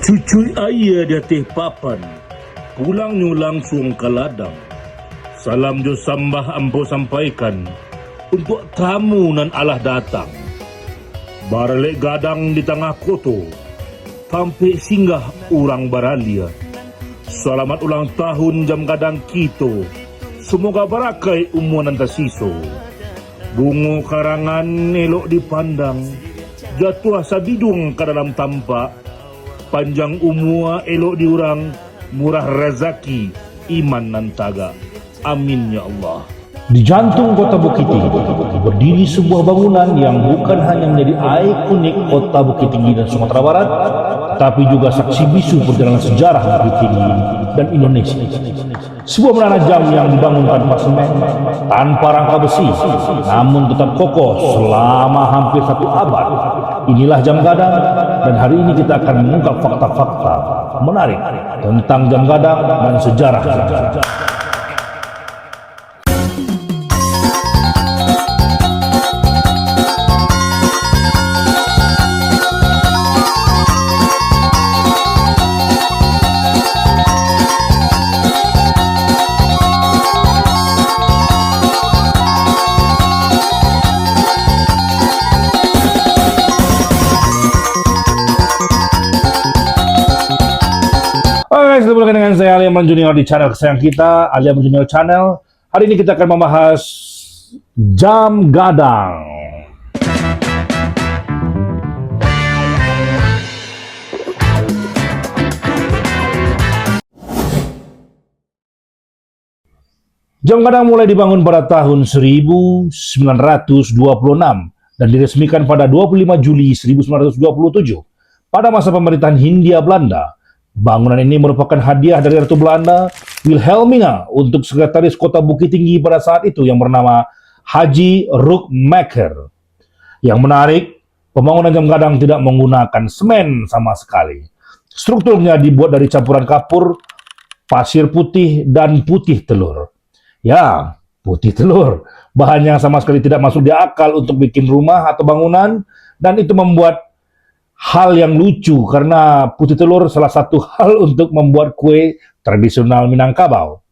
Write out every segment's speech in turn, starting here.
Cucuy ayah dia teh papan, pulangnya langsung ke ladang. Salam jo sambah ambo sampaikan untuk tamu nan alah datang. Baralek gadang di tengah koto, sampai singgah urang baralia. Selamat ulang tahun jam gadang kito, semoga barakai umuan antasiso. Bungo karangan elok dipandang, jatuh sabidung ke dalam tampak. Panjang umur elok diurang, murah rezeki, iman nantaga. Amin ya Allah. Di jantung kota Bukit Tinggi berdiri sebuah bangunan yang bukan hanya menjadi ikonik kota Bukit Tinggi dan Sumatera Barat, tapi juga saksi bisu perjalanan sejarah Bukit Tinggi dan Indonesia. Sebuah menara jam yang dibangun tanpa semen, tanpa rangka besi, namun tetap kokoh selama hampir 1 abad. Inilah Jam Gadang, dan hari ini kita akan mengungkap fakta-fakta menarik tentang Jam Gadang dan sejarah Jam Gadang. Oke, ketemu lagi dengan saya Ali Amran Junior di channel kesayangan kita, Ali Amran Junior Channel. Hari ini kita akan membahas Jam Gadang. Jam Gadang mulai dibangun pada tahun 1926 dan diresmikan pada 25 Juli 1927 pada masa pemerintahan Hindia Belanda. Bangunan ini merupakan hadiah dari Ratu Belanda Wilhelmina untuk sekretaris kota Bukit Tinggi pada saat itu yang bernama Haji Rookmaker. Yang menarik, pembangunan Jam Gadang tidak menggunakan semen sama sekali. Strukturnya dibuat dari campuran kapur, pasir putih, dan putih telur. Ya, putih telur. Bahan yang sama sekali tidak masuk di akal untuk bikin rumah atau bangunan, dan itu membuat hal yang lucu karena putih telur salah satu hal untuk membuat kue tradisional Minangkabau.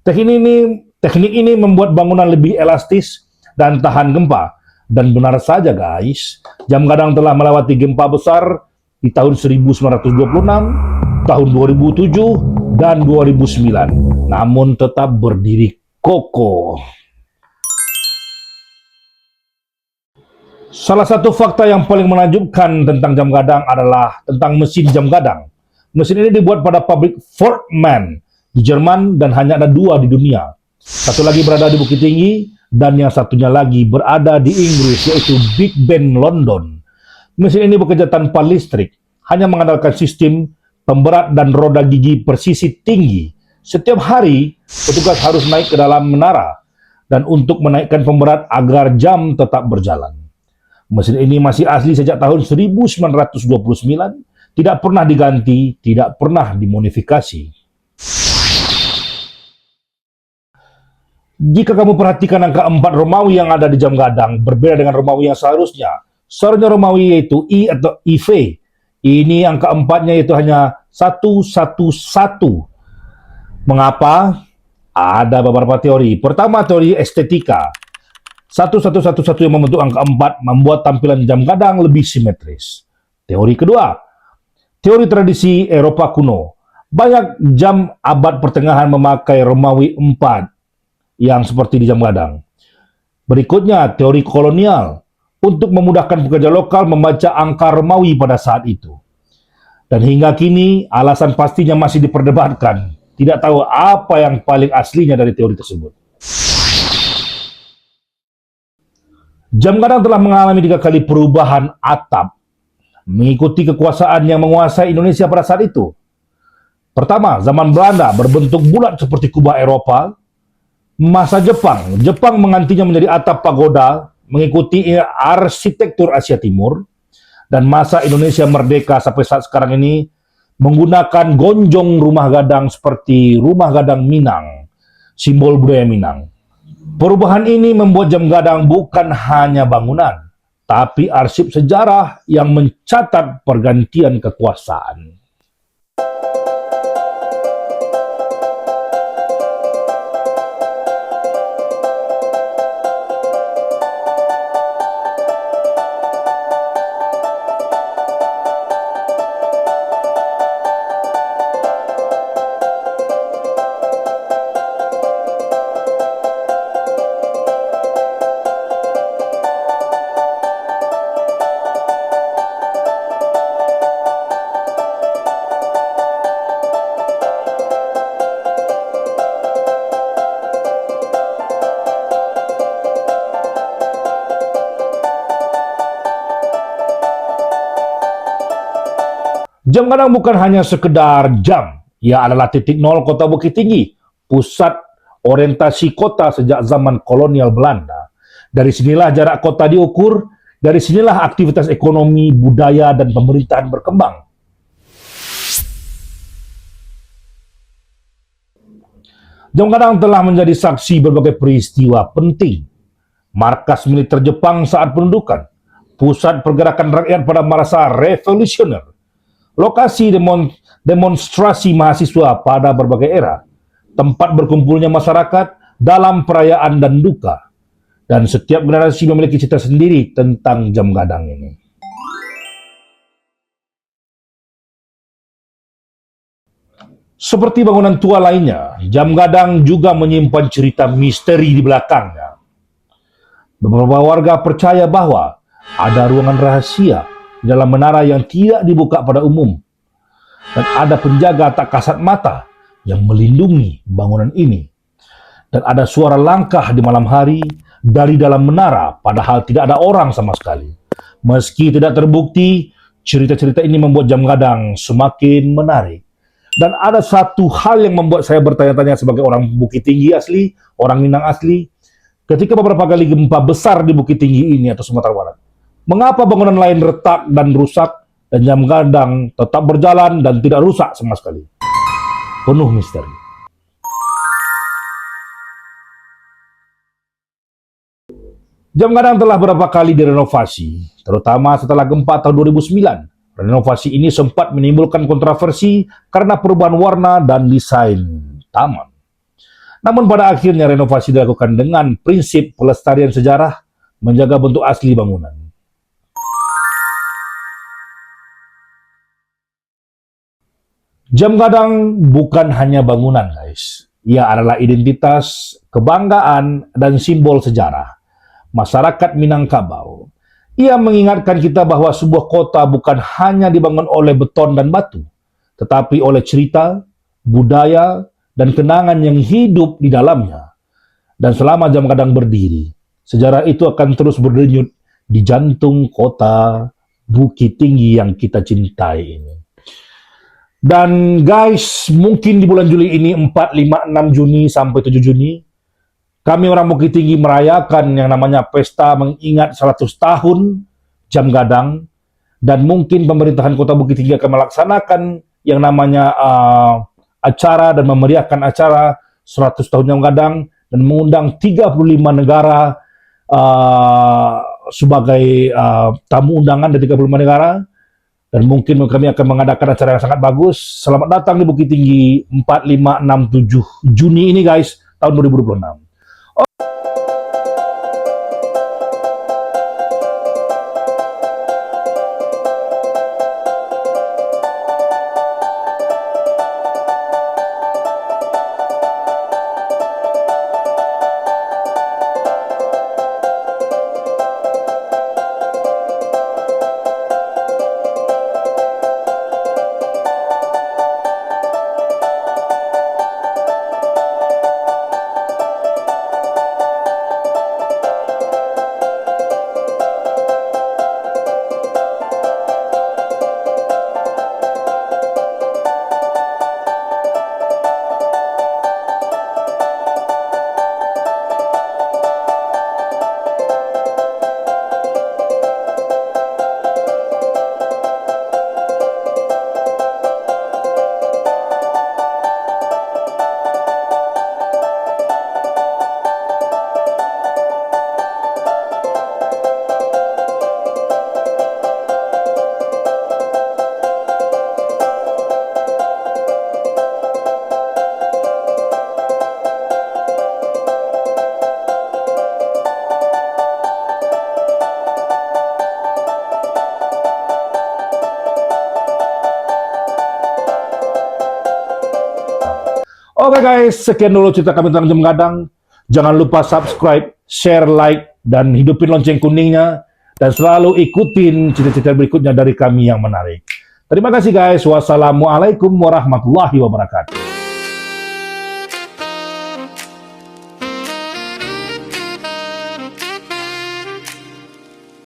Teknik ini membuat bangunan lebih elastis dan tahan gempa. Dan benar saja guys, Jam Gadang telah melewati gempa besar di tahun 1926, tahun 2007, dan 2009. Namun tetap berdiri kokoh. Salah satu fakta yang paling menakjubkan tentang Jam Gadang adalah tentang mesin Jam Gadang. Mesin ini dibuat pada pabrik Ford Man di Jerman dan hanya ada 2 di dunia. Satu lagi berada di Bukit Tinggi dan yang satunya lagi berada di Inggris, yaitu Big Ben London. Mesin ini bekerja tanpa listrik, hanya mengandalkan sistem pemberat dan roda gigi presisi tinggi. Setiap hari, petugas harus naik ke dalam menara dan untuk menaikkan pemberat agar jam tetap berjalan. Mesin ini masih asli sejak tahun 1929, tidak pernah diganti, tidak pernah dimodifikasi. Jika kamu perhatikan angka 4 Romawi yang ada di Jam Gadang, berbeda dengan Romawi yang seharusnya. Seharusnya Romawi yaitu I atau IV. Ini angka 4-nya yaitu hanya 111. Mengapa? Ada beberapa teori. Pertama, teori estetika. 1111 yang membentuk angka 4 membuat tampilan Jam Gadang lebih simetris. Teori kedua, teori tradisi Eropa kuno. Banyak jam abad pertengahan memakai Romawi 4 yang seperti di Jam Gadang. Berikutnya, teori kolonial. Untuk memudahkan pekerja lokal membaca angka Romawi pada saat itu. Dan hingga kini, alasan pastinya masih diperdebatkan. Tidak tahu apa yang paling aslinya dari teori tersebut. Jam Gadang telah mengalami 3 kali perubahan atap mengikuti kekuasaan yang menguasai Indonesia pada saat itu. Pertama, zaman Belanda berbentuk bulat seperti kubah Eropa. Masa Jepang menggantinya menjadi atap pagoda mengikuti arsitektur Asia Timur. Dan masa Indonesia merdeka sampai saat sekarang ini menggunakan gonjong rumah gadang seperti rumah gadang Minang, simbol budaya Minang. Perubahan ini membuat Jam Gadang bukan hanya bangunan, tapi arsip sejarah yang mencatat pergantian kekuasaan. Jam Gadang bukan hanya sekedar jam, ia adalah titik nol kota Bukit Tinggi, pusat orientasi kota sejak zaman kolonial Belanda. Dari sinilah jarak kota diukur, dari sinilah aktivitas ekonomi, budaya, dan pemerintahan berkembang. Jam Gadang telah menjadi saksi berbagai peristiwa penting. Markas militer Jepang saat pendudukan, pusat pergerakan rakyat pada masa revolusioner, lokasi demonstrasi mahasiswa pada berbagai era, tempat berkumpulnya masyarakat dalam perayaan dan duka. Dan setiap generasi memiliki cerita sendiri tentang Jam Gadang ini. Seperti bangunan tua lainnya, Jam Gadang juga menyimpan cerita misteri di belakangnya. Beberapa warga percaya bahwa ada ruangan rahasia di dalam menara yang tidak dibuka pada umum. Dan ada penjaga tak kasat mata yang melindungi bangunan ini. Dan ada suara langkah di malam hari dari dalam menara, padahal tidak ada orang sama sekali. Meski tidak terbukti, cerita-cerita ini membuat Jam Gadang semakin menarik. Dan ada satu hal yang membuat saya bertanya-tanya sebagai orang Bukit Tinggi asli, orang Minang asli, ketika beberapa kali gempa besar di Bukit Tinggi ini atau Sumatera Barat, mengapa bangunan lain retak dan rusak, dan Jam Gadang tetap berjalan dan tidak rusak sama sekali? Penuh misteri. Jam Gadang telah beberapa kali direnovasi, terutama setelah gempa tahun 2009. Renovasi ini sempat menimbulkan kontroversi karena perubahan warna dan desain taman. Namun pada akhirnya renovasi dilakukan dengan prinsip pelestarian sejarah, menjaga bentuk asli bangunan. Jam Gadang bukan hanya bangunan, guys. Ia adalah identitas, kebanggaan, dan simbol sejarah masyarakat Minangkabau. Ia mengingatkan kita bahwa sebuah kota bukan hanya dibangun oleh beton dan batu, tetapi oleh cerita, budaya, dan kenangan yang hidup di dalamnya. Dan selama Jam Gadang berdiri, sejarah itu akan terus berdenyut di jantung kota Bukit Tinggi yang kita cintai ini. Dan guys, mungkin di bulan Juli ini, 4, 5, 6 Juni sampai 7 Juni, kami orang Bukit Tinggi merayakan yang namanya pesta mengingat 100 tahun Jam Gadang, dan mungkin pemerintahan Kota Bukit Tinggi akan melaksanakan yang namanya acara dan memeriahkan acara 100 tahun Jam Gadang dan mengundang 35 negara sebagai tamu undangan dari 35 negara, dan mungkin kami akan mengadakan acara yang sangat bagus. Selamat datang di Bukit Tinggi 4, 5, 6, 7 Juni ini guys, tahun 2026. Oke guys, sekian dulu cerita kami tentang Jam Gadang. Jangan lupa subscribe, share, like, dan hidupin lonceng kuningnya. Dan selalu ikutin cerita-cerita berikutnya dari kami yang menarik. Terima kasih guys. Wassalamualaikum warahmatullahi wabarakatuh.